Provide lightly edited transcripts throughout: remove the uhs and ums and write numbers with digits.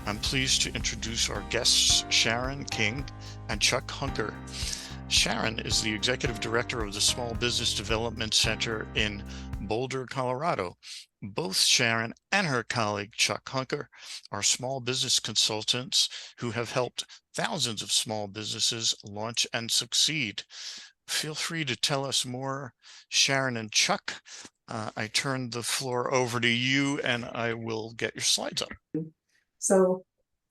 I'm pleased to introduce our guests, Sharon King and Chuck Hunker. Sharon is the Executive Director of the Small Business Development Center in Boulder, Colorado. Both Sharon and her colleague, Chuck Hunker, are small business consultants who have helped thousands of small businesses launch and succeed. Feel free to tell us more, Sharon and Chuck. I turn the floor over to you and I will get your slides up. So,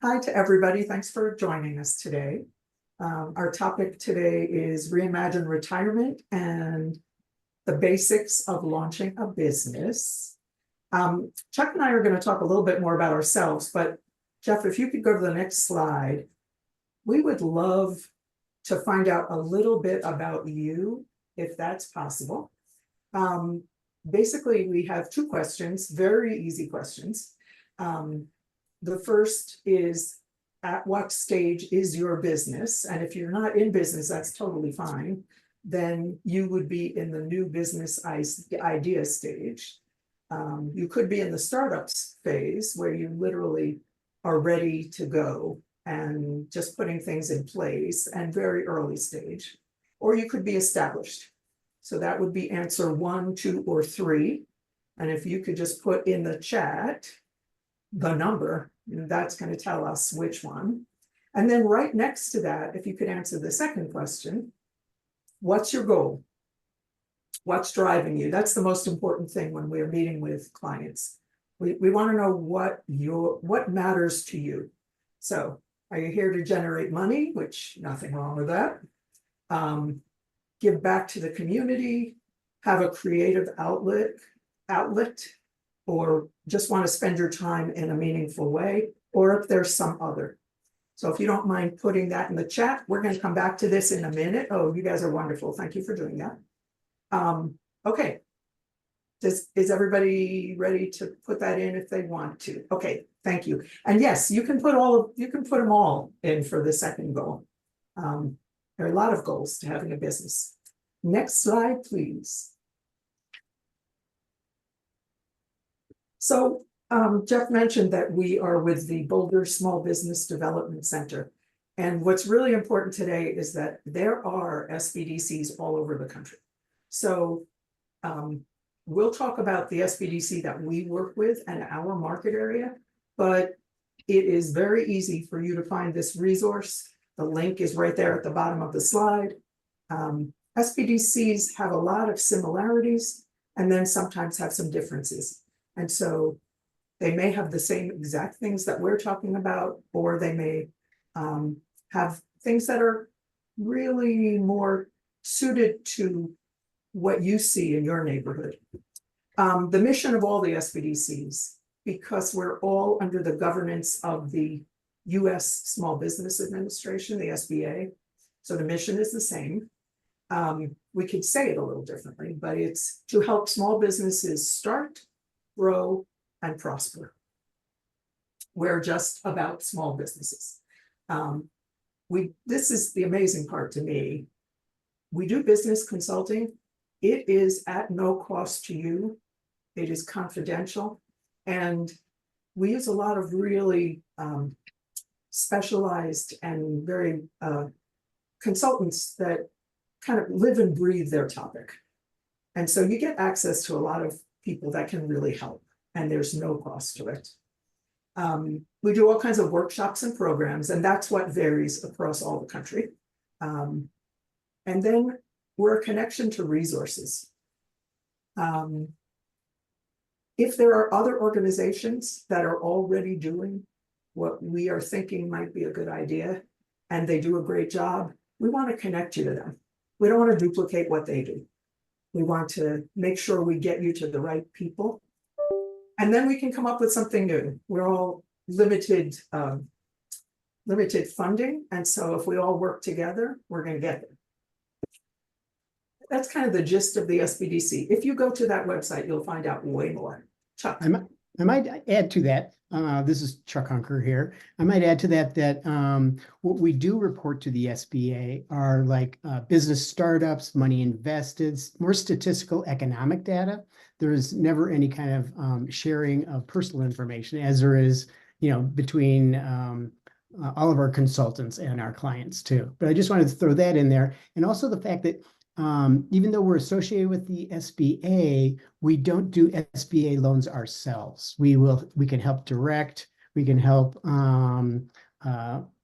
hi to everybody. Thanks for joining us today. Our topic today is Reimagine Retirement and the basics of launching a business. Chuck and I are going to talk a little bit more about ourselves, but Jeff, if you could go to the next slide, we would love to find out a little bit about you, if that's possible. Basically, we have two questions, very easy questions. The first is, at what stage is your business? And if you're not in business, that's totally fine. Then you would be in the new business idea stage. You could be in the startups phase where you literally are ready to go and just putting things in place and very early stage. Or you could be established. So that would be answer 1, 2, or 3. And if you could just put in the chat the number, that's going to tell us which one. And then right next to that, if you could answer the second question, what's your goal? What's driving you? That's the most important thing when we're meeting with clients. We want to know what matters to you. So are you here to generate money? Which nothing wrong with that. Give back to the community, have a creative outlet, or just want to spend your time in a meaningful way, or if there's some other. So if you don't mind putting that in the chat, we're going to come back to this in a minute. Oh, you guys are wonderful. Thank you for doing that. Okay. Is everybody ready to put that in if they want to? Okay, thank you. And yes, you can put them all in for the second goal. There are a lot of goals to having a business. Next slide, please. So Jeff mentioned that we are with the Boulder Small Business Development Center. And what's really important today is that there are SBDCs all over the country. So we'll talk about the SBDC that we work with and our market area, but it is very easy for you to find this resource. The link is right there at the bottom of the slide. SBDCs have a lot of similarities and then sometimes have some differences. And so they may have the same exact things that we're talking about, or they may have things that are really more suited to what you see in your neighborhood. The mission of all the SBDCs, because we're all under the governance of the U.S. Small Business Administration, the SBA, so the mission is the same. We could say it a little differently, but it's to help small businesses start, grow, and prosper. We're just about small businesses. This is the amazing part to me. We do business consulting. It is at no cost to you. It is confidential. And we use a lot of really specialized and very consultants that kind of live and breathe their topic. And so you get access to a lot of people that can really help, and there's no cost to it. We do all kinds of workshops and programs, and that's what varies across all the country. And then we're a connection to resources. If there are other organizations that are already doing what we are thinking might be a good idea, and they do a great job, we want to connect you to them. We don't want to duplicate what they do. We want to make sure we get you to the right people. And then we can come up with something new. We're all limited funding. And so if we all work together, we're going to get there. That's kind of the gist of the SBDC. If you go to that website, you'll find out way more. Chuck. I might add to that. This is Chuck Hunker here. I might add to that what we do report to the SBA are like business startups, money invested, more statistical economic data. There is never any kind of sharing of personal information, as there is between all of our consultants and our clients too. But I just wanted to throw that in there. And also the fact that even though we're associated with the SBA, we don't do SBA loans ourselves. We can help direct, we can help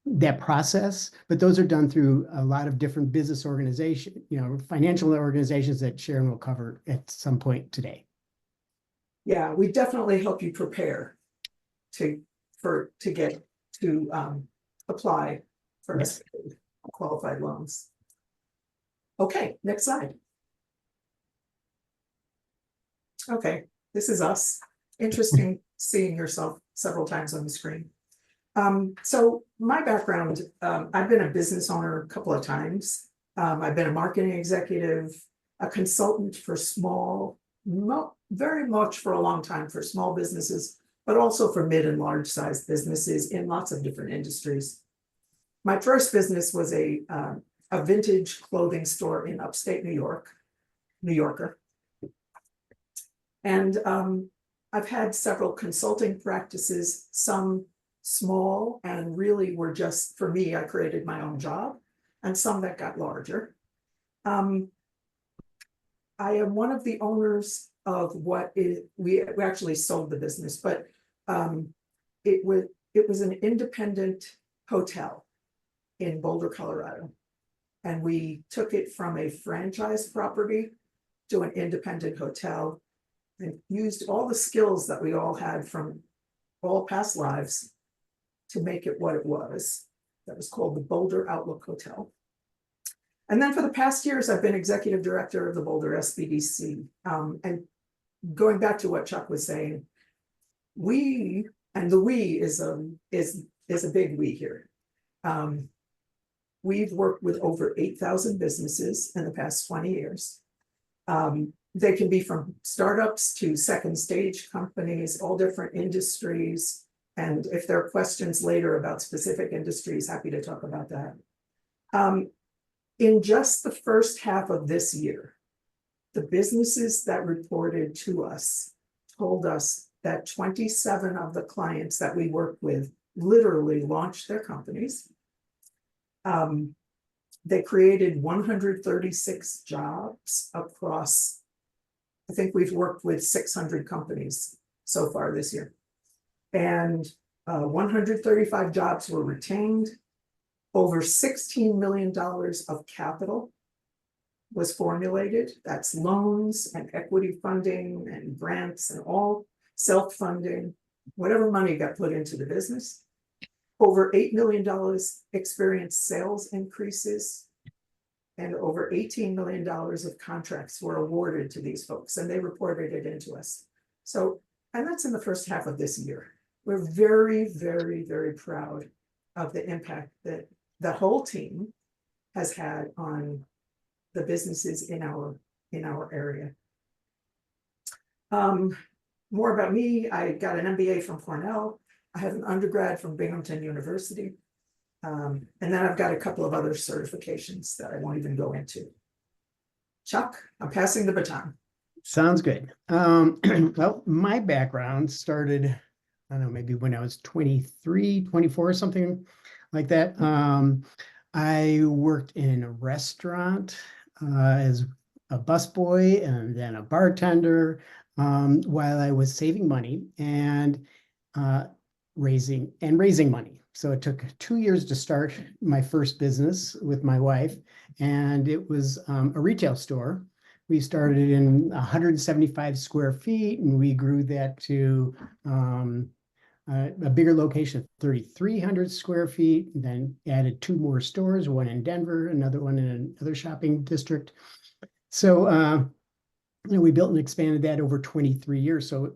that process, but those are done through a lot of different business organizations, financial organizations that Sharon will cover at some point today. Yeah, we definitely help you prepare to apply for Yes. SBA qualified loans. Okay, next slide. Okay, this is us. Interesting seeing yourself several times on the screen. So my background, I've been a business owner a couple of times. I've been a marketing executive, a consultant for very much for a long time for small businesses, but also for mid and large sized businesses in lots of different industries. My first business was a vintage clothing store in upstate New Yorker. And I've had several consulting practices, some small and really were just for me, I created my own job, and some that got larger. I am one of the owners of we actually sold the business, but it was an independent hotel in Boulder, Colorado. And we took it from a franchise property to an independent hotel and used all the skills that we all had from all past lives to make it what it was. That was called the Boulder Outlook Hotel. And then for the past years, I've been executive director of the Boulder SBDC. And going back to what Chuck was saying, we is a big we here. We've worked with over 8,000 businesses in the past 20 years. They can be from startups to second stage companies, all different industries. And if there are questions later about specific industries, happy to talk about that. In just the first half of this year, the businesses that reported to us told us that 27 of the clients that we work with literally launched their companies. They created 136 jobs across, I think we've worked with 600 companies so far this year. And 135 jobs were retained. Over $16 million of capital was formulated. That's loans and equity funding and grants and all self-funding, whatever money got put into the business. Over $8 million experienced sales increases, and over $18 million of contracts were awarded to these folks, and they reported it into us. So, and that's in the first half of this year. We're very, very, very proud of the impact that the whole team has had on the businesses in our area. More about me, I got an MBA from Cornell. I have an undergrad from Binghamton University. And then I've got a couple of other certifications that I won't even go into. Chuck, I'm passing the baton. Sounds good. Well, my background started, I don't know, maybe when I was 23, 24, something like that. I worked in a restaurant as a busboy and then a bartender while I was saving money and raising money. So it took 2 years to start my first business with my wife, and it was a retail store. We started in 175 square feet, and we grew that to a bigger location, 3,300 square feet, and then added 2 more stores, one in Denver, another one in another shopping district. So we built and expanded that over 23 years. So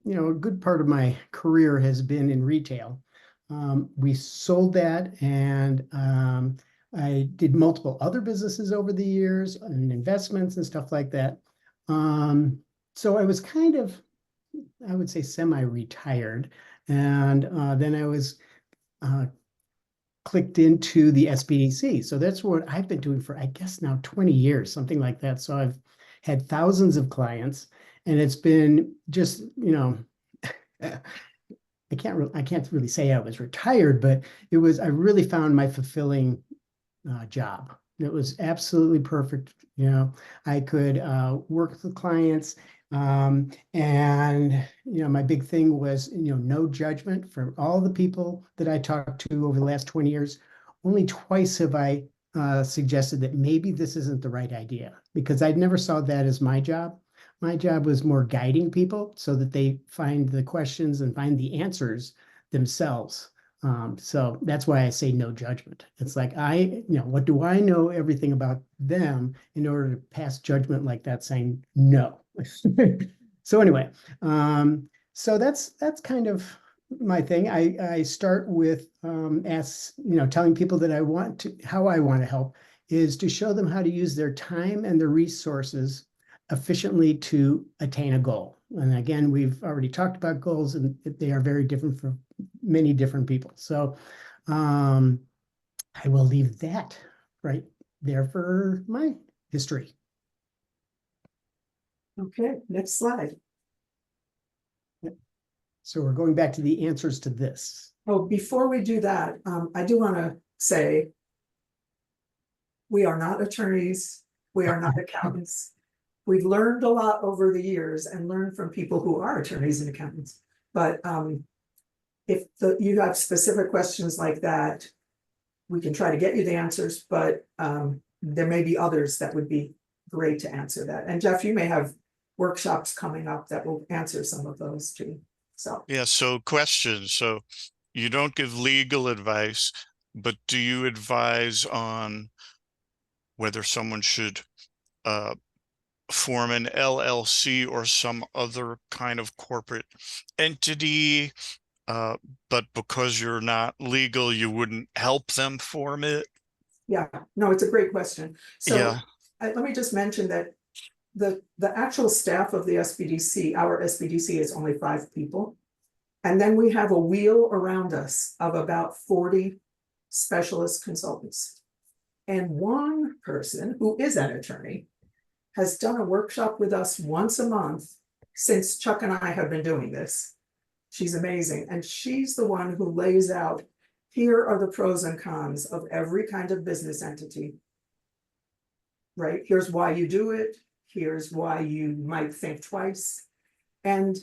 a good part of my career has been in retail. We sold that, and I did multiple other businesses over the years and investments and stuff like that. So I was kind of, I would say, semi-retired. And then I was clicked into the SBDC. So that's what I've been doing for, I guess, now 20 years, something like that. So I've had thousands of clients, and it's been just, I can't really say I was retired, but I really found my fulfilling job. It was absolutely perfect. I could work with the clients. And my big thing was, no judgment from all the people that I talked to over the last 20 years. Only twice have I suggested that maybe this isn't the right idea, because I never saw that as my job. My job was more guiding people so that they find the questions and find the answers themselves. So that's why I say no judgment. It's like, what do I know everything about them in order to pass judgment like that, saying no. So anyway, so that's kind of my thing. I start with telling people that how I want to help is to show them how to use their time and their resources efficiently to attain a goal. And again, we've already talked about goals, and they are very different for many different people. So I will leave that right there for my history. Okay, next slide. So we're going back to the answers to this. Oh, before we do that, I do want to say we are not attorneys. We are not accountants. We've learned a lot over the years and learned from people who are attorneys and accountants. But if you have specific questions like that, we can try to get you the answers, but there may be others that would be great to answer that. And Jeff, you may have workshops coming up that will answer some of those too. So Yeah, so questions. So you don't give legal advice, but do you advise on whether someone should form an LLC or some other kind of corporate entity, but because you're not legal, you wouldn't help them form it? yeah, no, it's a great question. So Yeah. let me just mention that the actual staff of the SBDC, our SBDC, is only 5 people. And then we have a wheel around us of about 40 specialist consultants. And one person who is an attorney has done a workshop with us once a month since Chuck and I have been doing this. She's amazing. And she's the one who lays out, here are the pros and cons of every kind of business entity. Right? Here's why you do it. Here's why you might think twice. And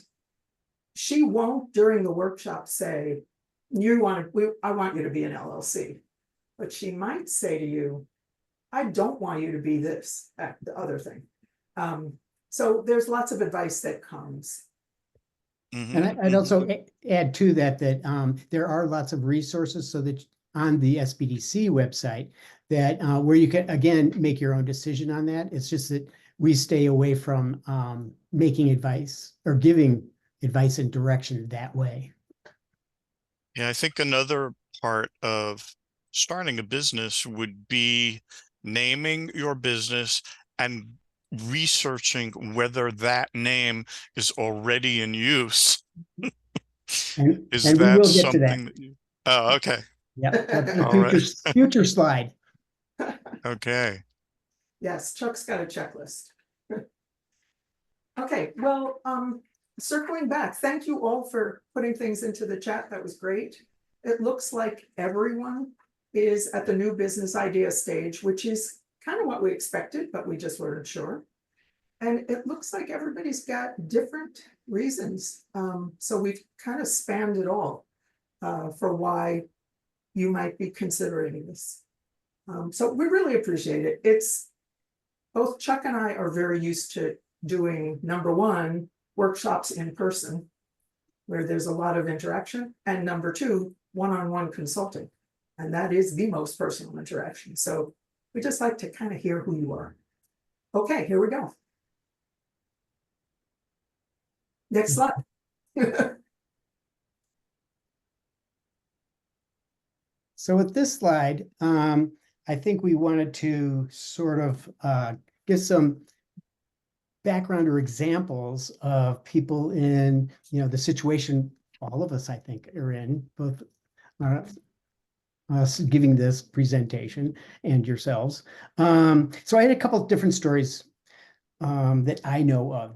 she won't, during the workshop, say, I want you to be an LLC. But she might say to you, I don't want you to be this, the other thing. So there's lots of advice that comes. And I'd also add to that there are lots of resources so that on the SBDC website that where you can, again, make your own decision on that. It's just that we stay away from making advice or giving advice and direction that way. Yeah, I think another part of starting a business would be naming your business and researching whether that name is already in use. And Is we that will get to that. something that you... Oh, okay. Yep, that's the All right. future slide. Okay. Yes, Chuck's got a checklist. Okay, well, circling back, thank you all for putting things into the chat. That was great. It looks like everyone is at the new business idea stage, which is kind of what we expected, but we just weren't sure. And it looks like everybody's got different reasons. So we've kind of spanned it all for why you might be considering this. So we really appreciate it. It's both Chuck and I are very used to doing, number one, workshops in person, where there's a lot of interaction, and number two, one-on-one consulting. And that is the most personal interaction. So we just like to kind of hear who you are. Okay, here we go. Next slide. So with this slide, I think we wanted to sort of give some background or examples of people in, the situation all of us, I think, are in, both us giving this presentation and yourselves. So I had a couple of different stories that I know of.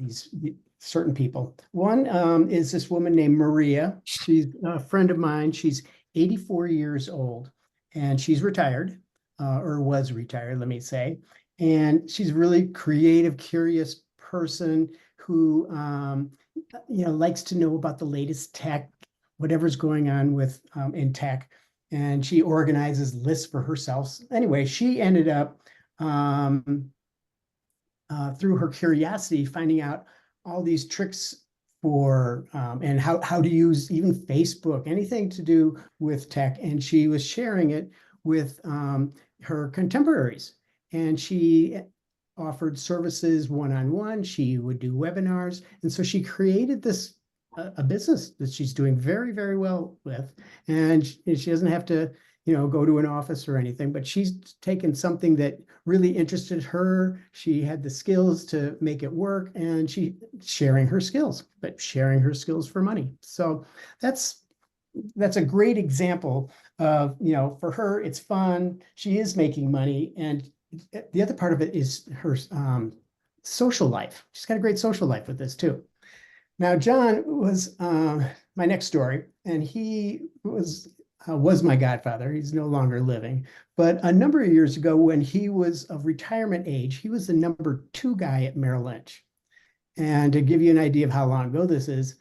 certain people. One is this woman named Maria. She's a friend of mine. She's 84 years old, and she's retired, or was retired, let me say. And she's a really creative, curious person who likes to know about the latest tech, whatever's going on with in tech. And she organizes lists for herself. Anyway, she ended up through her curiosity, finding out all these tricks for and how to use even Facebook, anything to do with tech. And she was sharing it with her contemporaries. And she offered services one-on-one. She would do webinars. And so she created this a business that she's doing very, very well with. And she doesn't have to go to an office or anything, but she's taken something that really interested her. She had the skills to make it work, and sharing her skills, but sharing her skills for money. So that's a great example of, for her, it's fun. She is making money. And the other part of it is her social life. She's got a great social life with this too. Now, John was my next story, and he was my godfather. He's no longer living. But a number of years ago, when he was of retirement age, he was the number 2 guy at Merrill Lynch. And to give you an idea of how long ago this is,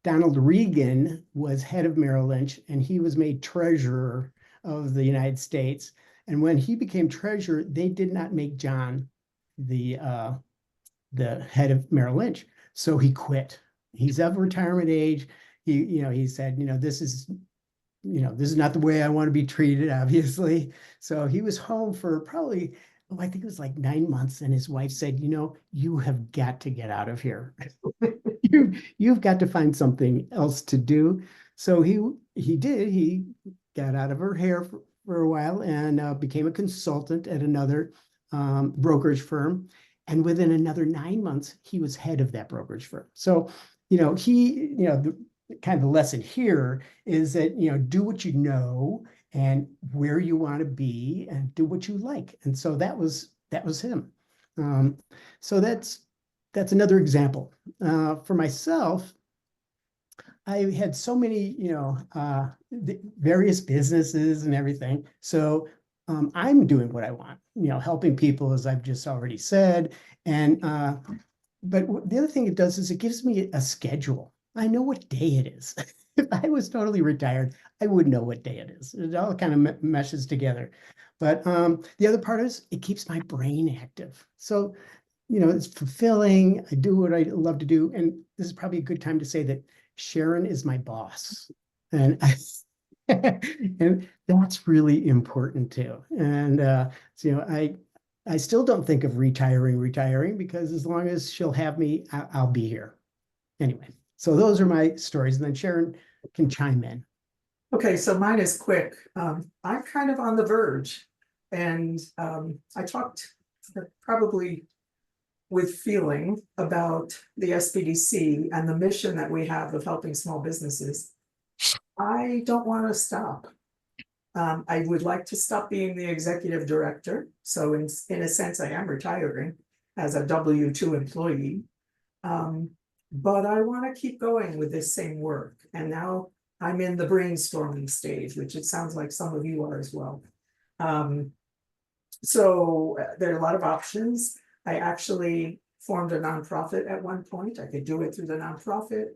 Donald Reagan was head of Merrill Lynch, and he was made treasurer of the United States. And when he became treasurer, they did not make John the head of Merrill Lynch. So he quit. He's of retirement age. He said, this is not the way I want to be treated, obviously. So he was home for probably, I think it was like 9 months. And his wife said, you have got to get out of here. You've got to find something else to do. So he did. He got out of her hair for a while and became a consultant at another brokerage firm. And within another 9 months, he was head of that brokerage firm. So, the kind of the lesson here is that, do what you know and where you want to be and do what you like. And so that was him. So that's another example. For myself, I had so many, various businesses and everything. So I'm doing what I want, helping people, as I've just already said. And but the other thing it does is it gives me a schedule. I know what day it is. If I was totally retired, I would know what day it is. It all kind of meshes together. But the other part is it keeps my brain active. So, it's fulfilling. I do what I love to do. And this is probably a good time to say that Sharon is my boss. And and that's really important too. And I still don't think of retiring because as long as she'll have me, I'll be here. Anyway, so those are my stories, and then Sharon can chime in. Okay, so mine is quick. I'm kind of on the verge, and I talked probably with feeling about the SBDC and the mission that we have of helping small businesses. I don't want to stop. I would like to stop being the executive director. So in a sense, I am retiring as a W-2 employee. But I want to keep going with this same work. And now I'm in the brainstorming stage, which it sounds like some of you are as well. So there are a lot of options. I actually formed a nonprofit at one point. I could do it through the nonprofit.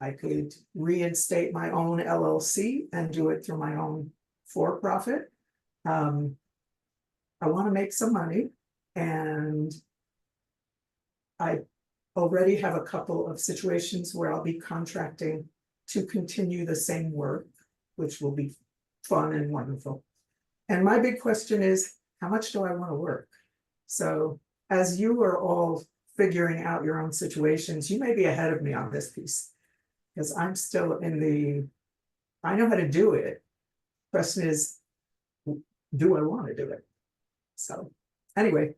I could reinstate my own LLC and do it through my own for-profit. I want to make some money, and I already have a couple of situations where I'll be contracting to continue the same work, which will be fun and wonderful. And my big question is, how much do I want to work? So as you are all figuring out your own situations, you may be ahead of me on this piece, because I'm still I know how to do it. Question is, do I want to do it? So anyway, I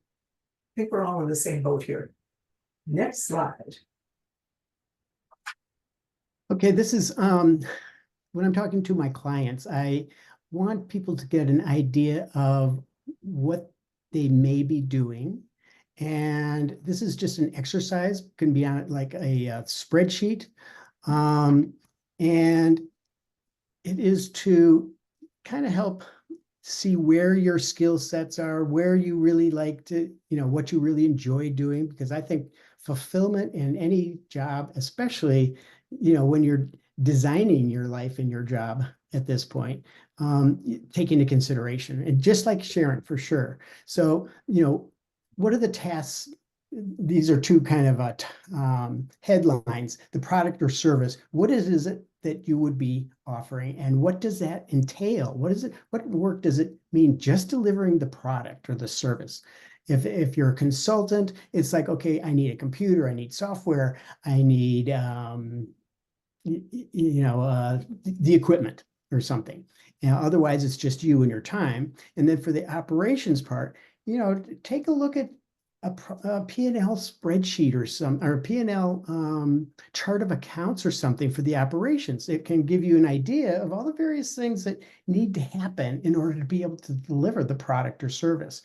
think we're all in the same boat here. Next slide. Okay, this is when I'm talking to my clients, I want people to get an idea of what they may be doing And this is just an exercise, can be on like a spreadsheet. And it is to kind of help see where your skill sets are, where you really like to, what you really enjoy doing, because I think fulfillment in any job, especially, when you're designing your life and your job at this point, take into consideration. And just like Sharon, for sure. So, what are the tasks? These are two kind of headlines, the product or service. What is it that you would be offering, and what does that entail? What work does it mean just delivering the product or the service? If you're a consultant, it's like, okay, I need a computer, I need software, I need the equipment or something. Otherwise, it's just you and your time. And then for the operations part, take a look at a P&L spreadsheet or a P&L chart of accounts or something for the operations. It can give you an idea of all the various things that need to happen in order to be able to deliver the product or service.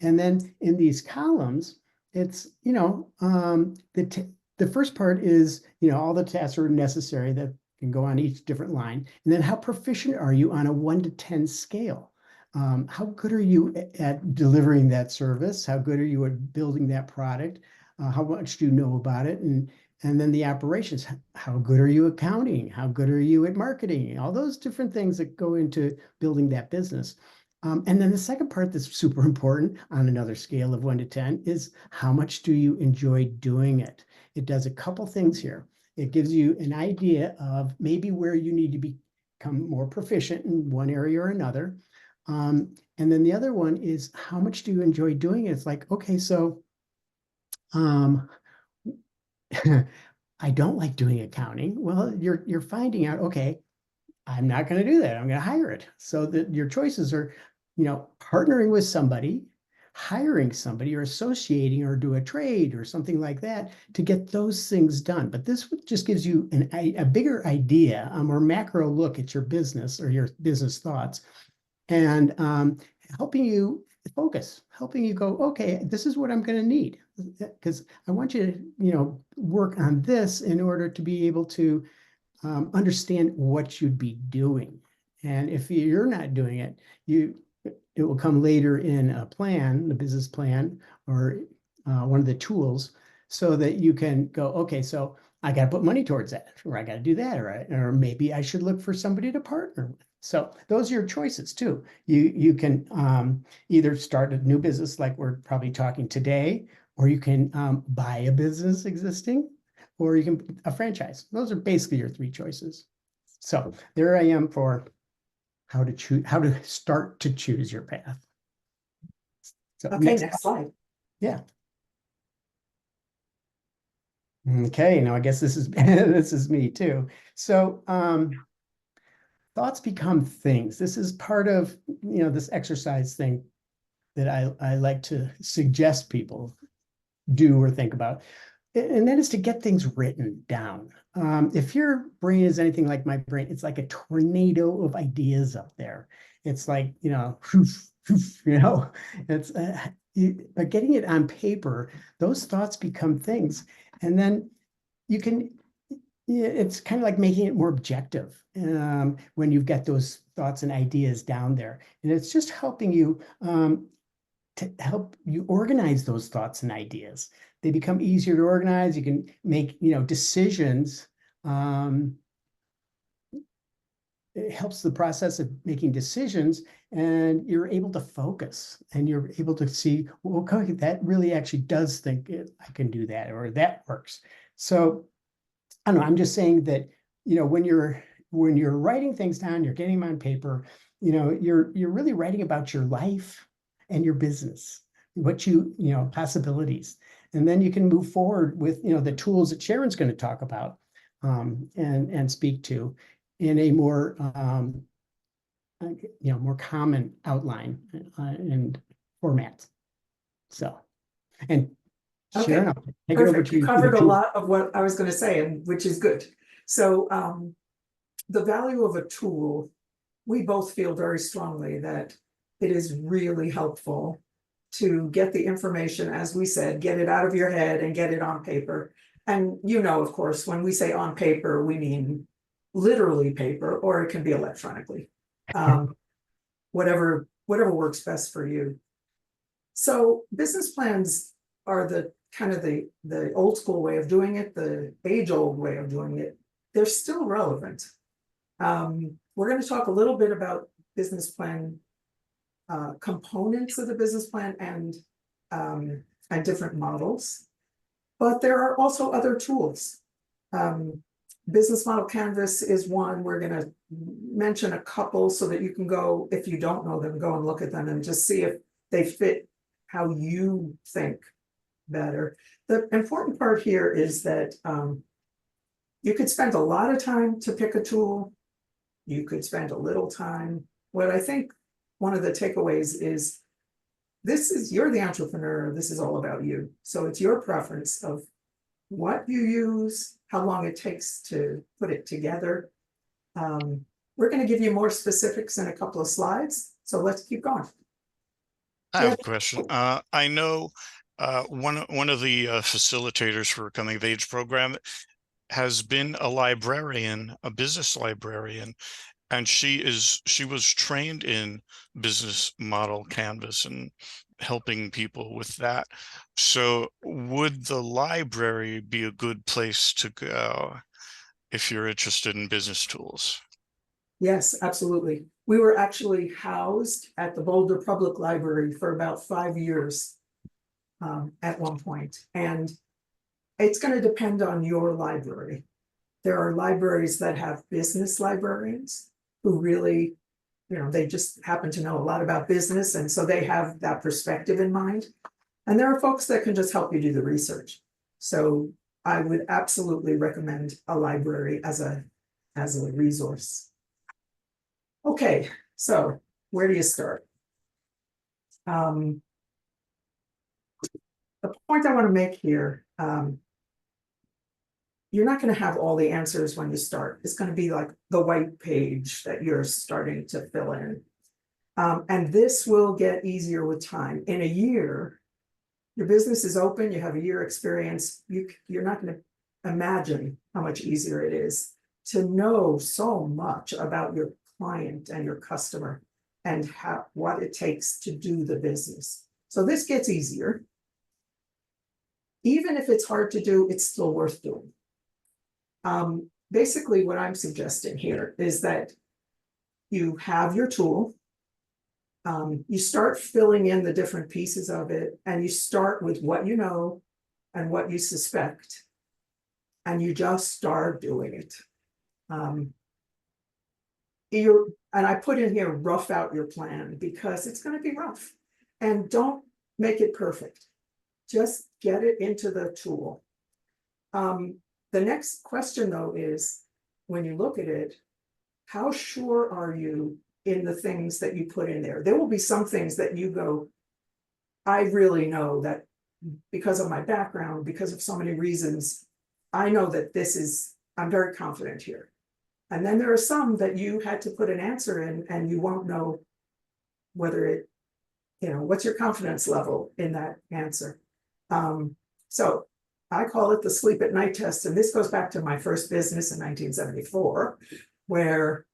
And then in these columns, it's, the first part is, all the tasks are necessary that can go on each different line. And then how proficient are you on a 1 to 10 scale? How good are you at delivering that service? How good are you at building that product? How much do you know about it? And then the operations, how good are you at accounting? How good are you at marketing? All those different things that go into building that business. And then the second part that's super important on another scale of 1 to 10 is how much do you enjoy doing it? It does a couple things here. It gives you an idea of maybe where you need to become more proficient in one area or another. And then the other one is how much do you enjoy doing it? It's like, okay, so I don't like doing accounting. Well, you're finding out, okay, I'm not going to do that. I'm going to hire it. So that your choices are, partnering with somebody, hiring somebody, or associating, or do a trade or something like that to get those things done. But this just gives you a bigger idea, a more macro look at your business or your business thoughts, and helping you focus, helping you go, okay, this is what I'm going to need, because I want you to, work on this in order to be able to understand what you'd be doing. And if you're not doing it, it will come later in a plan, the business plan, or one of the tools, so that you can go, okay, so I got to put money towards that, or I got to do that, or maybe I should look for somebody to partner with. So those are your choices too. You can either start a new business like we're probably talking today, or you can buy a business existing, or you can a franchise. Those are basically your three choices. So there I am for how to start to choose your path. So Okay, next slide. Yeah. Okay, now I guess this is this is me too. So thoughts become things. This is part of this exercise thing that I like to suggest people do or think about. And that is to get things written down. If your brain is anything like my brain, it's like a tornado of ideas up there. It's like, it's, but getting it on paper, those thoughts become things. And then it's kind of like making it more objective when you've got those thoughts and ideas down there. And it's just helping you to help you organize those thoughts and ideas. They become easier to organize. You can make, decisions. It helps the process of making decisions, and you're able to focus, and you're able to see, well, okay, that really actually does think I can do that, or that works. So I don't know, I'm just saying that, when you're writing things down, you're getting them on paper, you're really writing about your life and your business, what possibilities. And then you can move forward with, the tools that Sharon's going to talk about and speak to in a more, more common outline and format. So, and Sharon, Okay, take it over perfect. to You you. covered a lot of what I was going to say, and which is good. So the value of a tool, we both feel very strongly that it is really helpful to get the information, as we said, get it out of your head and get it on paper. And you know, of course, when we say on paper, we mean literally paper, or it can be electronically. Whatever works best for you. So business plans are the kind of the old school way of doing it, the age-old way of doing it. They're still relevant. We're going to talk a little bit about business plan components of the business plan and different models, but there are also other tools. Business model canvas is one. We're going to mention a couple so that you can go, if you don't know them, go and look at them and just see if they fit how you think better. The important part here is that you could spend a lot of time to pick a tool. You could spend a little time. What I think one of the takeaways is you're the entrepreneur. This is all about you. So it's your preference of what you use, how long it takes to put it together. We're going to give you more specifics in a couple of slides. So let's keep going. I have a question. I know one of the facilitators for a coming of age program has been a librarian, a business librarian, and she was trained in business model canvas and helping people with that. So would the library be a good place to go if you're interested in business tools? Yes, absolutely. We were actually housed at the Boulder Public Library for about 5 years at one point. And it's going to depend on your library. There are libraries that have business librarians who really, they just happen to know a lot about business. And so they have that perspective in mind. And there are folks that can just help you do the research. So I would absolutely recommend a library as a resource. Okay, so where do you start? The point I want to make here, you're not going to have all the answers when you start. It's going to be like the white page that you're starting to fill in. And this will get easier with time. In a year, your business is open, you have a year experience, you're not going to imagine how much easier it is to know so much about your client and your customer and what it takes to do the business. So this gets easier. Even if it's hard to do, it's still worth doing. Basically, what I'm suggesting here is that you have your tool. You start filling in the different pieces of it, and you start with what you know and what you suspect, and you just start doing it. And I put in here, rough out your plan, because it's going to be rough. And don't make it perfect. Just get it into the tool. The next question, though, is when you look at it, how sure are you in the things that you put in there? There will be some things that you go, I really know that because of my background, because of so many reasons, I know that I'm very confident here. And then there are some that you had to put an answer in and you won't know whether what's your confidence level in that answer. So I call it the sleep at night test. And this goes back to my first business in 1974, where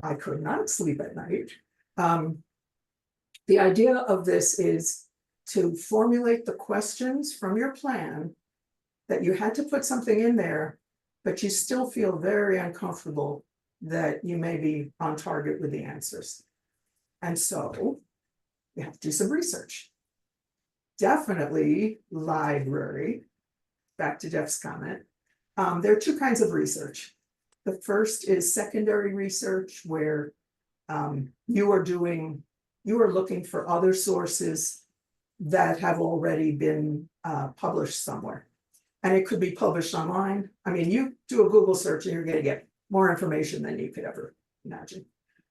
I could not sleep at night. The idea of this is to formulate the questions from your plan that you had to put something in there, but you still feel very uncomfortable that you may be on target with the answers. And so you have to do some research. Definitely library, back to Jeff's comment. There are two kinds of research. The first is secondary research, where you are looking for other sources that have already been published somewhere. And it could be published online. I mean, you do a Google search and you're going to get more information than you could ever imagine.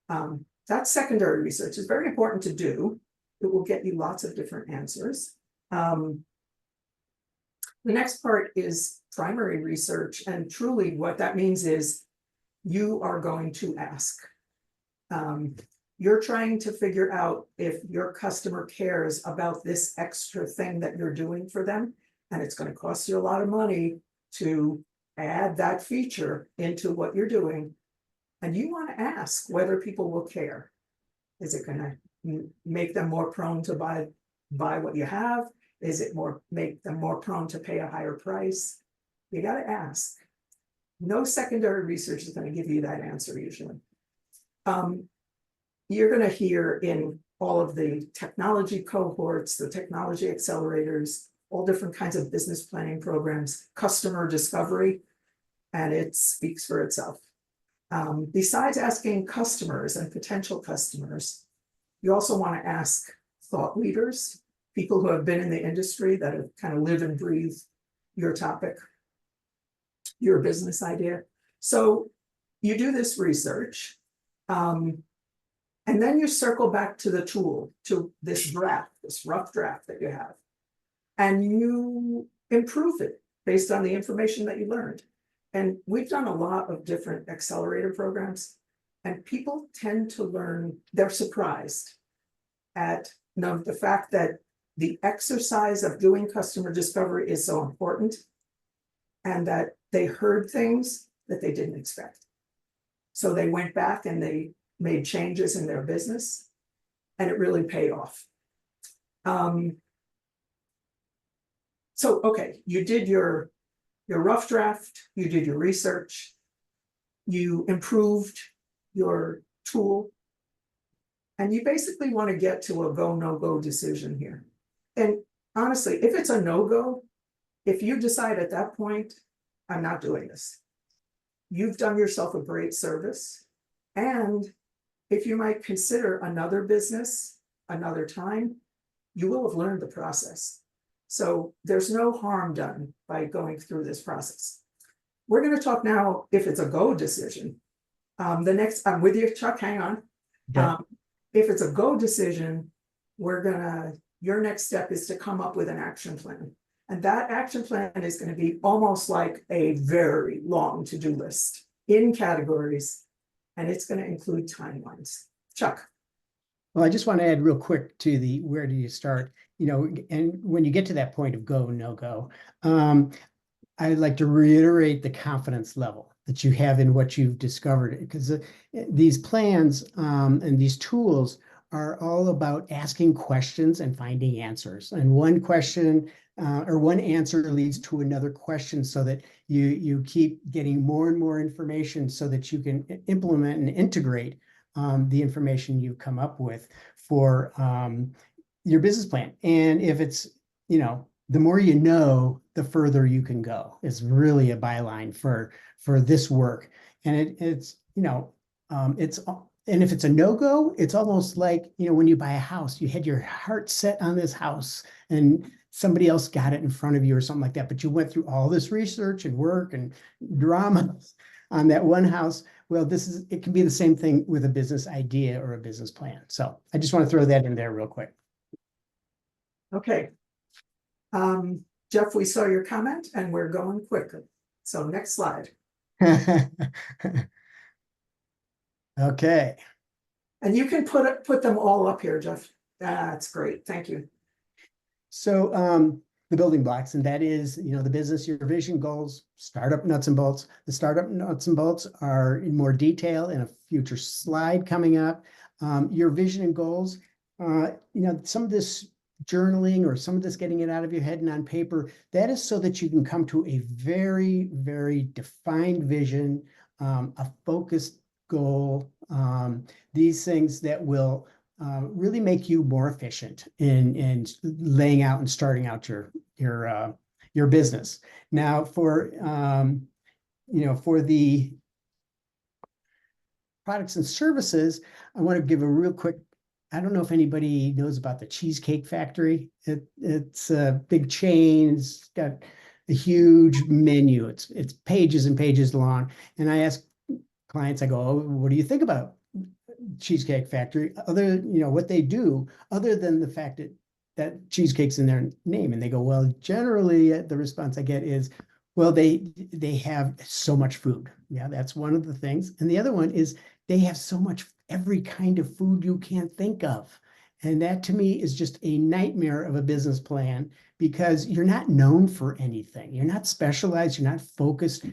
That secondary research is very important to do. It will get you lots of different answers. The next part is primary research. And truly what that means is you are going to ask. you're trying to figure out if your customer cares about this extra thing that you're doing for them, and it's going to cost you a lot of money to add that feature into what you're doing, and you want to ask whether people will care. Is it going to make them more prone to buy what you have? Is it make them more prone to pay a higher price? You got to ask. No secondary research is going to give you that answer usually. You're going to hear in all of the technology cohorts, the technology accelerators, all different kinds of business planning programs, customer discovery, and it speaks for itself. Besides asking customers and potential customers, you also want to ask thought leaders, people who have been in the industry that have kind of live and breathe your topic, your business idea. So you do this research, and then you circle back to the tool, to this draft, this rough draft that you have, and you improve it based on the information that you learned. And we've done a lot of different accelerator programs, and people tend to learn, they're surprised at the fact that the exercise of doing customer discovery is so important, and that they heard things that they didn't expect. So they went back and they made changes in their business, and it really paid off. So, okay, you did your rough draft, you did your research, you improved your tool, and you basically want to get to a go, no-go decision here. And honestly, if it's a no-go, if you decide at that point, I'm not doing this, you've done yourself a great service. And if you might consider another business, another time, you will have learned the process. So there's no harm done by going through this process. We're going to talk now if it's a go decision. I'm with you, Chuck, hang on. Okay. If it's a go decision, your next step is to come up with an action plan. And that action plan is going to be almost like a very long to-do list in categories, and it's going to include timelines. Chuck. Well, I just want to add real quick to the where do you start, and when you get to that point of go, no go, I'd like to reiterate the confidence level that you have in what you've discovered, because these plans and these tools are all about asking questions and finding answers. And one question or one answer leads to another question, so that you keep getting more and more information so that you can implement and integrate the information you've come up with for your business plan. And if it's, the more you know, the further you can go, is really a byline for this work. And and if it's a no-go, it's almost like, when you buy a house, you had your heart set on this house and somebody else got it in front of you or something like that, but you went through all this research and work and drama on that one house. Well, it can be the same thing with a business idea or a business plan. So I just want to throw that in there real quick. Okay. Jeff, we saw your comment and we're going quicker. So next slide. Okay. And you can put them all up here, Jeff. That's great. Thank you. So the building blocks, and that is, the business, your vision, goals, startup nuts and bolts. The startup nuts and bolts are in more detail in a future slide coming up. Your vision and goals, some of this journaling or some of this getting it out of your head and on paper, that is so that you can come to a very, very defined vision, a focused goal, these things that will really make you more efficient in laying out and starting out your business. Now, for the products and services, I want to give a real quick. I don't know if anybody knows about the Cheesecake Factory. It's a big chain. It's got a huge menu. It's pages and pages long. And I ask clients, I go, "Oh, what do you think about Cheesecake Factory, what they do, other than the fact that cheesecake's in their name?" And they go, "Well, generally the response I get is, well, they have so much food." Yeah, that's one of the things. And the other one is they have so much every kind of food you can't think of. And that to me is just a nightmare of a business plan, because you're not known for anything. You're not specialized, you're not focused.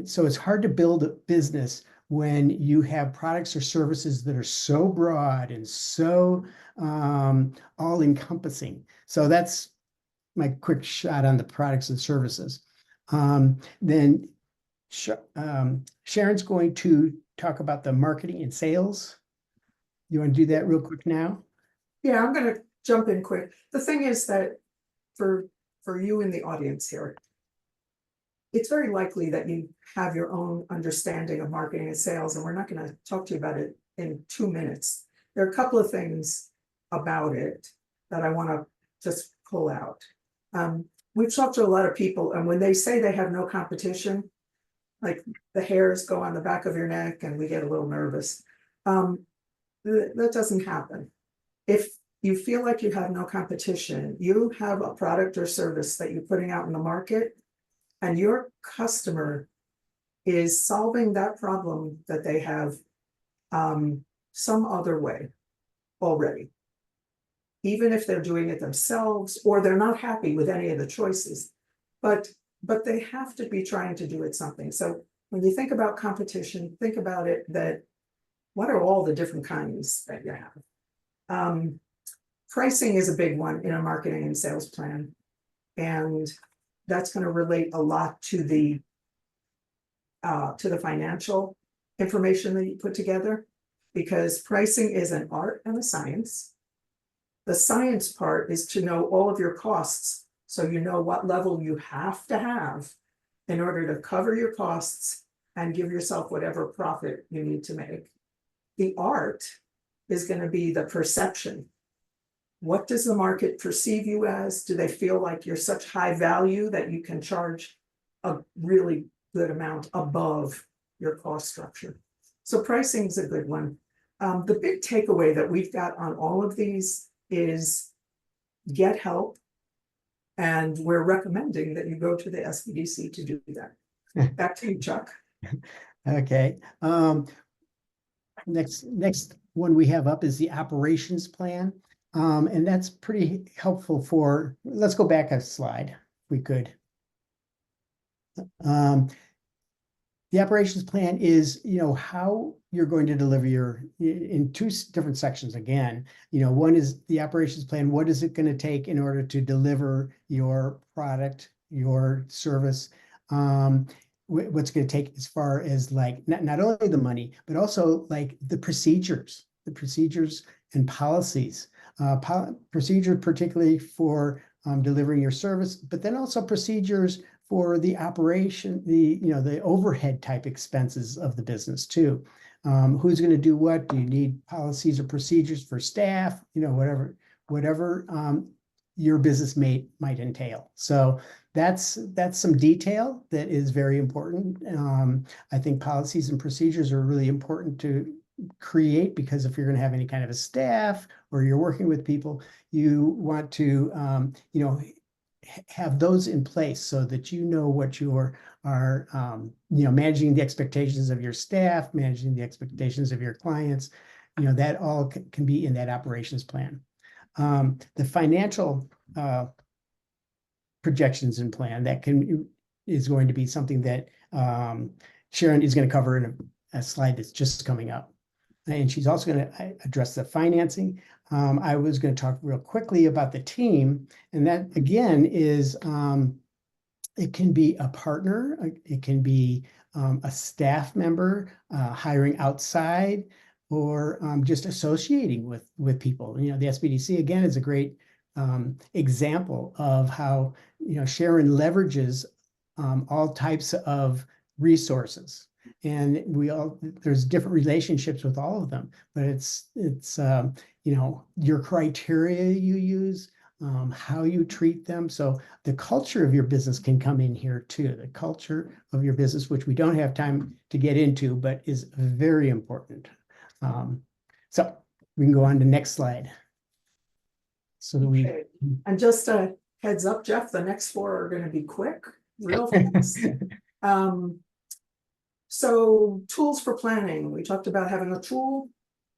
So it's hard to build a business when you have products or services that are so broad and so all encompassing. So that's my quick shot on the products and services. Then Sharon's going to talk about the marketing and sales. You want to do that real quick now? Yeah, I'm gonna jump in quick. The thing is that for you in the audience here, it's very likely that you have your own understanding of marketing and sales, and we're not gonna talk to you about it in 2 minutes. There are a couple of things about it that I wanna just pull out. We've talked to a lot of people, and when they say they have no competition, like the hairs go on the back of your neck and we get a little nervous. That doesn't happen. If you feel like you have no competition, you have a product or service that you're putting out in the market, and your customer is solving that problem that they have some other way already. Even if they're doing it themselves, or they're not happy with any of the choices, but they have to be trying to do it something. So when you think about competition, think about it that what are all the different kinds that you have? Pricing is a big one in a marketing and sales plan. And that's going to relate a lot to the financial information that you put together, because pricing is an art and a science. The science part is to know all of your costs, so you know what level you have to have in order to cover your costs and give yourself whatever profit you need to make. The art is going to be the perception. What does the market perceive you as? Do they feel like you're such high value that you can charge a really good amount above your cost structure? So pricing is a good one. The big takeaway that we've got on all of these is get help. And we're recommending that you go to the SBDC to do that. Back to you, Chuck. Okay. Next one we have up is the operations plan. And that's pretty helpful for, let's go back a slide, if we could. The operations plan is, how you're going to deliver in two different sections again. One is the operations plan. What is it going to take in order to deliver your product, your service? What's going to take as far as like, not only the money, but also like the procedures and policies. Procedure particularly for delivering your service, but then also procedures for the operation, the overhead type expenses of the business too. Who's going to do what? Do you need policies or procedures for staff? Whatever your business might entail. So that's some detail that is very important. I think policies and procedures are really important to create, because if you're going to have any kind of a staff or you're working with people, you want to have those in place so that what you are managing the expectations of your staff, managing the expectations of your clients. That all can be in that operations plan. The financial projections and plan is going to be something that Sharon is going to cover in a slide that's just coming up. And she's also going to address the financing. I was going to talk real quickly about the team. And that, again, is it can be a partner. It can be a staff member hiring outside, or just associating with people. The SBDC, again, is a great example of how Sharon leverages all types of resources. And there's different relationships with all of them, but it's your criteria you use, how you treat them. So the culture of your business can come in here too. The culture of your business, which we don't have time to get into, but is very important. So we can go on to the next slide. So Okay. And just a heads up, Jeff, the next 4 are going to be quick, real fast. So tools for planning. We talked about having a tool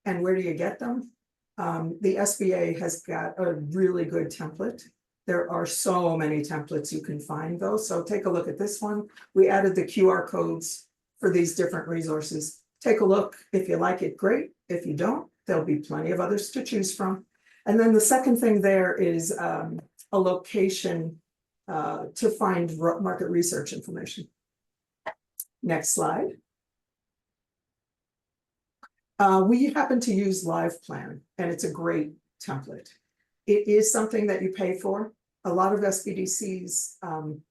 And where do you get them? The SBA has got a really good template. There are so many templates you can find though. So take a look at this one. We added the QR codes for these different resources. Take a look. If you like it, great. If you don't, there'll be plenty of others to choose from. And then the second thing there is a location to find market research information. Next slide. We happen to use LivePlan, and it's a great template. It is something that you pay for. A lot of SBDCs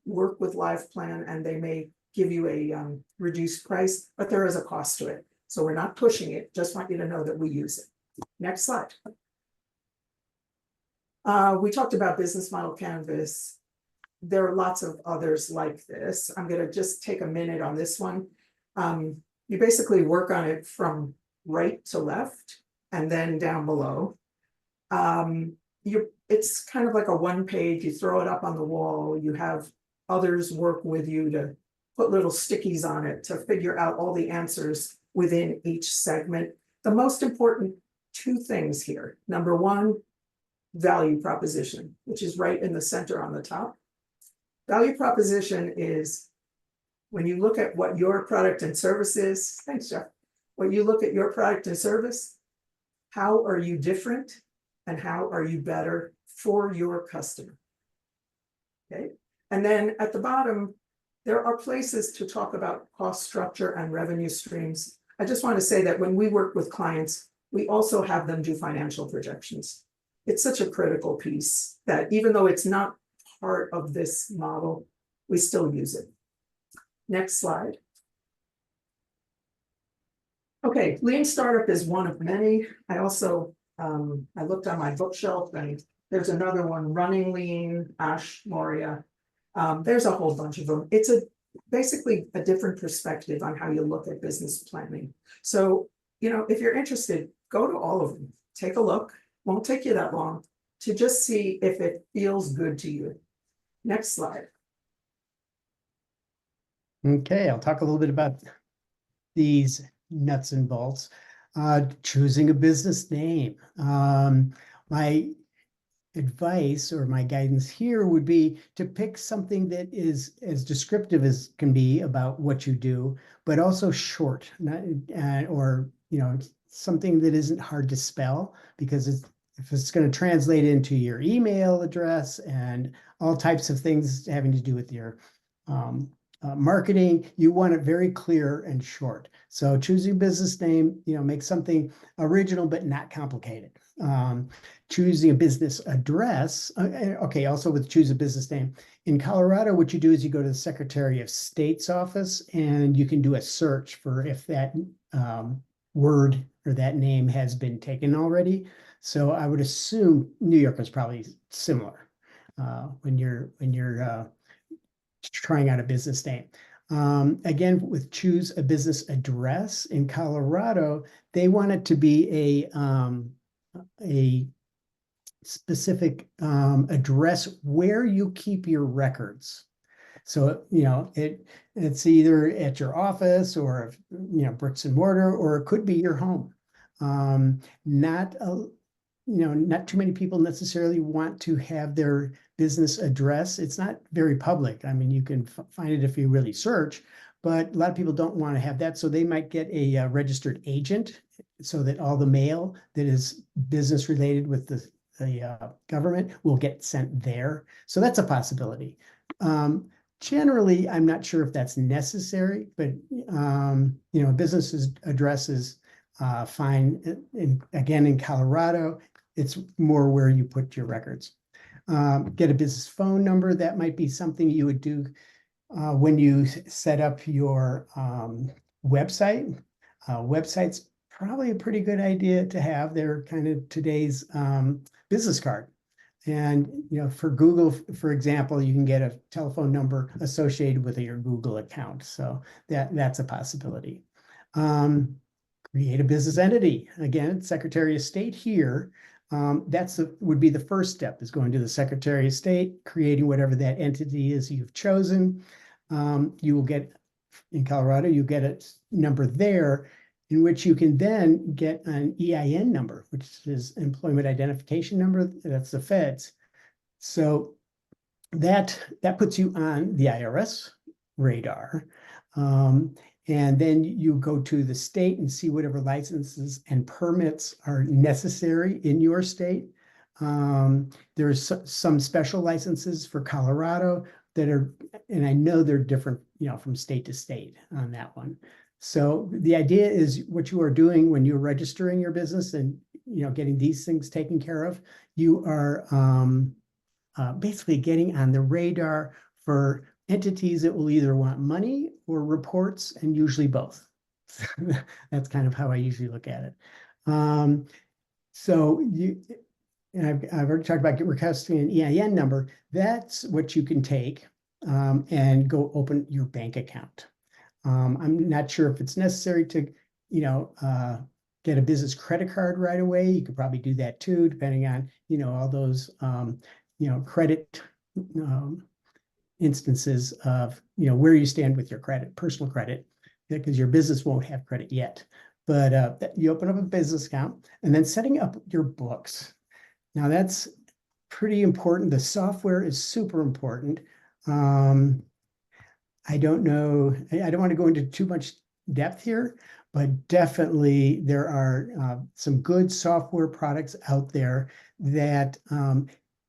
work with LivePlan, and they may give you a reduced price, but there is a cost to it. So we're not pushing it, just want you to know that we use it. Next slide. We talked about business model canvas. There are lots of others like this. I'm going to just take a minute on this one. You basically work on it from right to left and then down below. It's kind of like a one page, you throw it up on the wall, you have others work with you to put little stickies on it to figure out all the answers within each segment. The most important two things here. Number one, value proposition, which is right in the center on the top. Value proposition is when you look at what your product and service is, thanks, Jeff. When you look at your product and service, how are you different and how are you better for your customer? Okay. And then at the bottom, there are places to talk about cost structure and revenue streams. I just want to say that when we work with clients, we also have them do financial projections. It's such a critical piece that even though it's not part of this model, we still use it. Next slide. Okay, Lean Startup is one of many. I also, I looked on my bookshelf and there's another one, Running Lean, Ash Moria. There's a whole bunch of them. It's basically a different perspective on how you look at business planning. So, if you're interested, go to all of them, take a look. Won't take you that long to just see if it feels good to you. Next slide. Okay, I'll talk a little bit about these nuts and bolts. Choosing a business name. My advice or my guidance here would be to pick something that is as descriptive as can be about what you do, but also short, or something that isn't hard to spell, because if it's going to translate into your email address and all types of things having to do with your marketing, you want it very clear and short. So choosing business name, make something original but not complicated. Choosing a business address. Okay, also with choose a business name. In Colorado, what you do is you go to the Secretary of State's office and you can do a search for if that word or that name has been taken already. So I would assume New York is probably similar when you're trying out a business name. Again, with choose a business address in Colorado, they want it to be a specific address where you keep your records. So, it's either at your office or, bricks and mortar, or it could be your home. Not too many people necessarily want to have their business address. It's not very public. I mean, you can find it if you really search, but a lot of people don't want to have that. So they might get a registered agent so that all the mail that is business related with the government will get sent there. So that's a possibility. Generally, I'm not sure if that's necessary, but a business address is fine. Again, in Colorado, it's more where you put your records. Get a business phone number. That might be something you would do when you set up your website. Website's probably a pretty good idea to have. They're kind of today's business card. And for Google, for example, you can get a telephone number associated with your Google account. So that's a possibility. Create a business entity. Again, Secretary of State here. Would be the first step, is going to the Secretary of State, creating whatever that entity is you've chosen. You will get, in Colorado, you get a number there. in which you can then get an EIN number, which is Employment Identification Number. That's the feds. So that puts you on the IRS radar. And then you go to the state and see whatever licenses and permits are necessary in your state. There's some special licenses for Colorado that are, and I know they're different, from state to state on that one. So the idea is what you are doing when you're registering your business and, getting these things taken care of, you are basically getting on the radar for entities that will either want money or reports, and usually both. That's kind of how I usually look at it. So I've already talked about requesting an EIN number. That's what you can take and go open your bank account. I'm not sure if it's necessary to, get a business credit card right away. You could probably do that too, depending on, all those, credit instances of, where you stand with your credit, personal credit, because your business won't have credit yet. But you open up a business account and then setting up your books. Now that's pretty important. The software is super important. I don't know, I don't want to go into too much depth here, but definitely there are some good software products out there that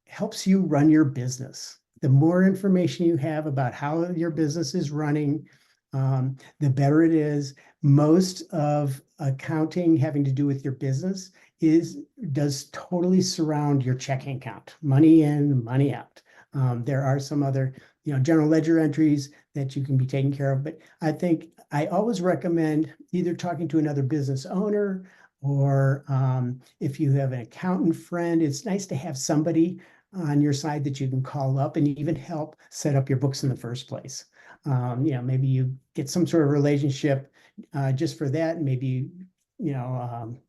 helps you run your business. The more information you have about how your business is running, the better it is. Most of accounting having to do with your business does totally surround your checking account, money in, money out. There are some other, general ledger entries that you can be taken care of, but I think I always recommend either talking to another business owner or if you have an accountant friend, it's nice to have somebody on your side that you can call up and even help set up your books in the first place. Maybe you get some sort of relationship just for that, and maybe,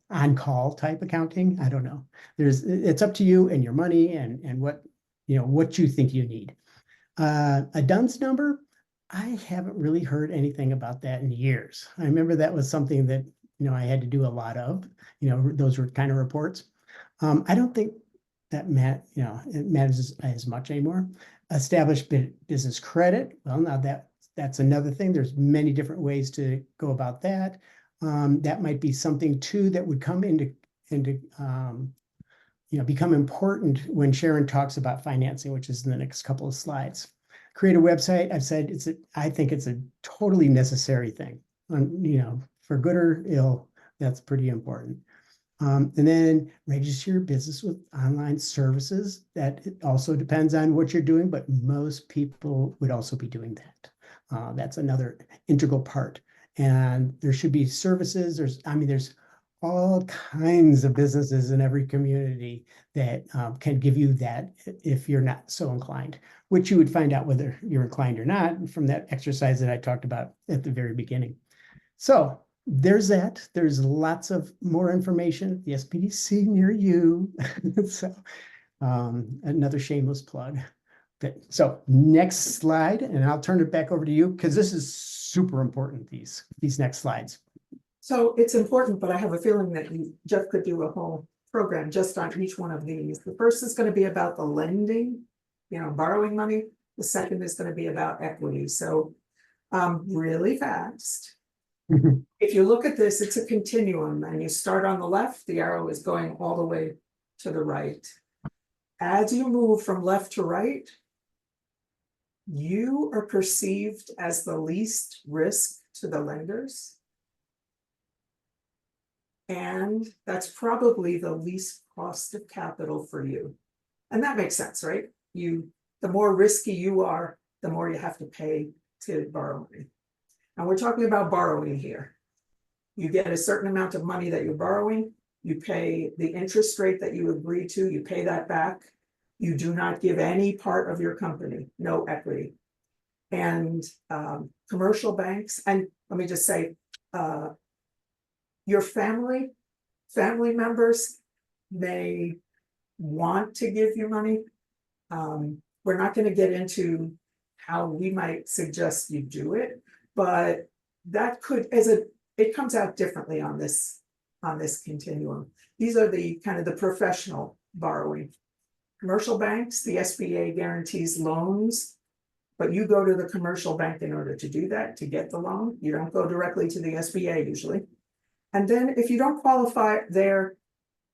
on-call type accounting. I don't know. It's up to you and your money and what you think you need. A DUNS number, I haven't really heard anything about that in years. I remember that was something that, I had to do a lot of, those were kind of reports. I don't think that it matters as much anymore. Established business credit. Well, now that's another thing. There's many different ways to go about that. That might be something too that would come into become important when Sharon talks about financing, which is in the next couple of slides. Create a website. I've said I think it's a totally necessary thing. For good or ill, that's pretty important. And then register your business with online services. That also depends on what you're doing, but most people would also be doing that. That's another integral part. And there should be services. There's all kinds of businesses in every community that can give you that if you're not so inclined, which you would find out whether you're inclined or not from that exercise that I talked about at the very beginning. So there's that. There's lots of more information at the SBDC near you. So another shameless plug. So next slide, and I'll turn it back over to you because this is super important, these next slides. So it's important, but I have a feeling that Jeff could do a whole program just on each one of these. The first is going to be about the lending, borrowing money. The second is going to be about equity. So really fast. If you look at this, it's a continuum, and you start on the left, the arrow is going all the way to the right. As you move from left to right, you are perceived as the least risk to the lenders. And that's probably the least cost of capital for you. And that makes sense, right? The more risky you are, the more you have to pay to borrow money. And we're talking about borrowing here. You get a certain amount of money that you're borrowing, you pay the interest rate that you agree to, you pay that back. You do not give any part of your company, no equity. And commercial banks, and let me just say, your family members may want to give you money. We're not going to get into how we might suggest you do it, but that could, as a it comes out differently on this continuum. These are the kind of the professional borrowing. Commercial banks, the SBA guarantees loans, but you go to the commercial bank in order to do that, to get the loan. You don't go directly to the SBA usually. And then if you don't qualify there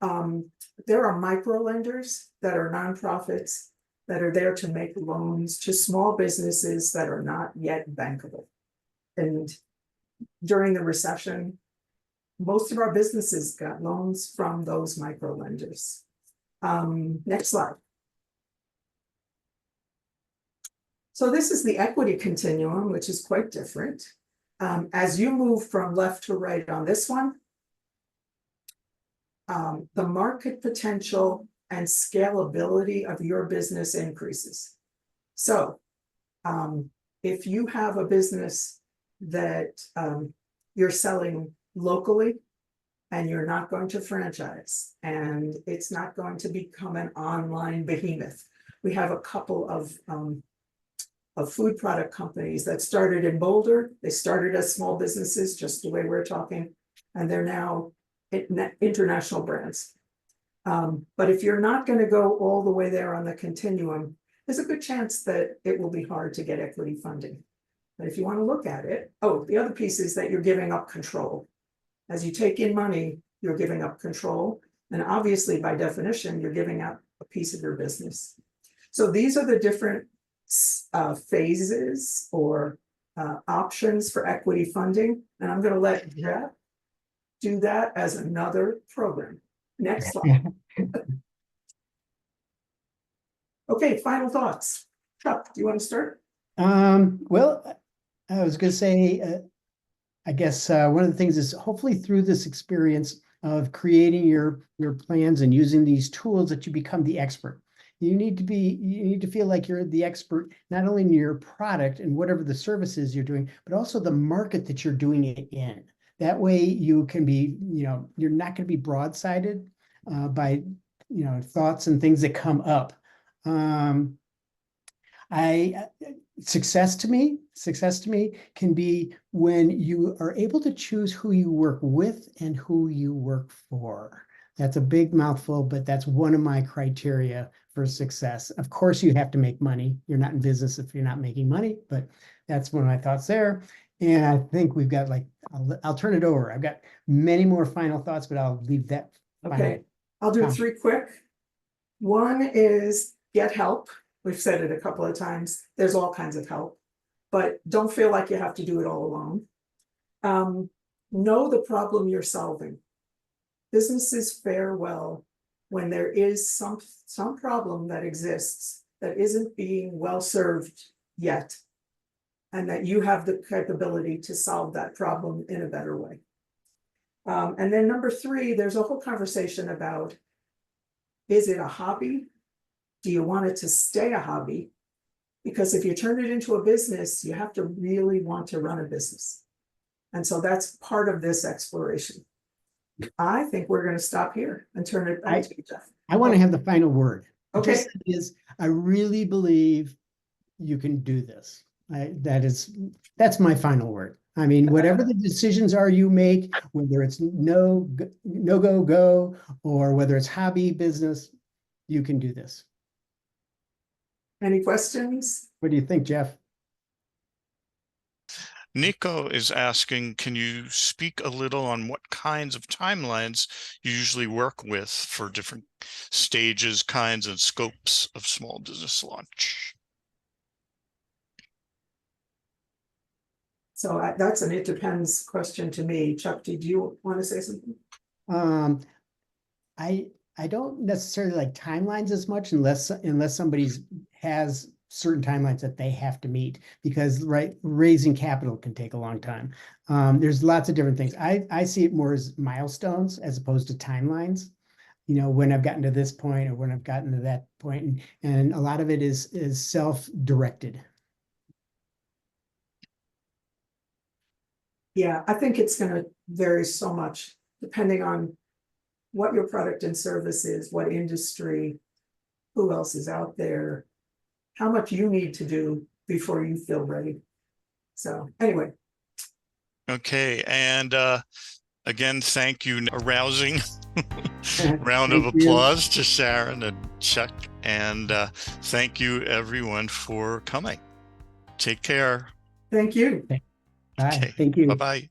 are micro lenders that are nonprofits that are there to make loans to small businesses that are not yet bankable. And during the recession, most of our businesses got loans from those micro lenders. Next slide. So this is the equity continuum, which is quite different. As you move from left to right on this one, the market potential and scalability of your business increases. So if you have a business that you're selling locally and you're not going to franchise and it's not going to become an online behemoth. We have a couple of food product companies that started in Boulder. They started as small businesses, just the way we're talking, and they're now international brands. But if you're not going to go all the way there on the continuum, there's a good chance that it will be hard to get equity funding. But if you want to look at it, the other piece is that you're giving up control. As you take in money, you're giving up control. And obviously, by definition, you're giving up a piece of your business. So these are the different phases or options for equity funding. And I'm going to let Jeff do that as another program. Next slide. Okay, final thoughts. Chuck, do you want to start? Well, I was going to say, I guess one of the things is hopefully through this experience of creating your plans and using these tools that you become the expert. You need to feel like you're the expert, not only in your product and whatever the services you're doing, but also the market that you're doing it in. That way you can be, you're not going to be broadsided by, thoughts and things that come up. Success to me can be when you are able to choose who you work with and who you work for. That's a big mouthful, but that's one of my criteria for success. Of course, you have to make money. You're not in business if you're not making money, but that's one of my thoughts there. And I think we've got I'll turn it over. I've got many more final thoughts, but I'll leave that. Okay, I'll do 3 quick. One is get help. We've said it a couple of times. There's all kinds of help, but don't feel like you have to do it all alone. Know the problem you're solving. Businesses fare well when there is some problem that exists that isn't being well served yet, and that you have the capability to solve that problem in a better way. And then number 3, there's a whole conversation about, is it a hobby? Do you want it to stay a hobby? Because if you turn it into a business, you have to really want to run a business. And so that's part of this exploration. I think we're going to stop here and turn it back to you, Jeff. I want to have the final word. Okay. I really believe you can do this. That's my final word. I mean, whatever the decisions are you make, whether it's no go, or whether it's hobby, business, you can do this. Any questions? What do you think, Jeff? Nico is asking, can you speak a little on what kinds of timelines you usually work with for different stages, kinds, and scopes of small business launch? So that's an it depends question to me. Chuck, did you want to say something? I don't necessarily like timelines as much unless somebody has certain timelines that they have to meet, because raising capital can take a long time. There's lots of different things. I see it more as milestones as opposed to timelines. When I've gotten to this point or when I've gotten to that point, and a lot of it is self-directed. Yeah, I think it's going to vary so much depending on what your product and service is, what industry, who else is out there, how much you need to do before you feel ready. So anyway, Okay, and again, thank you. A rousing round of Thank you. applause to Sharon and Chuck, and thank you everyone for coming. Take care. Thank you. Bye. Okay, Thank you. bye-bye.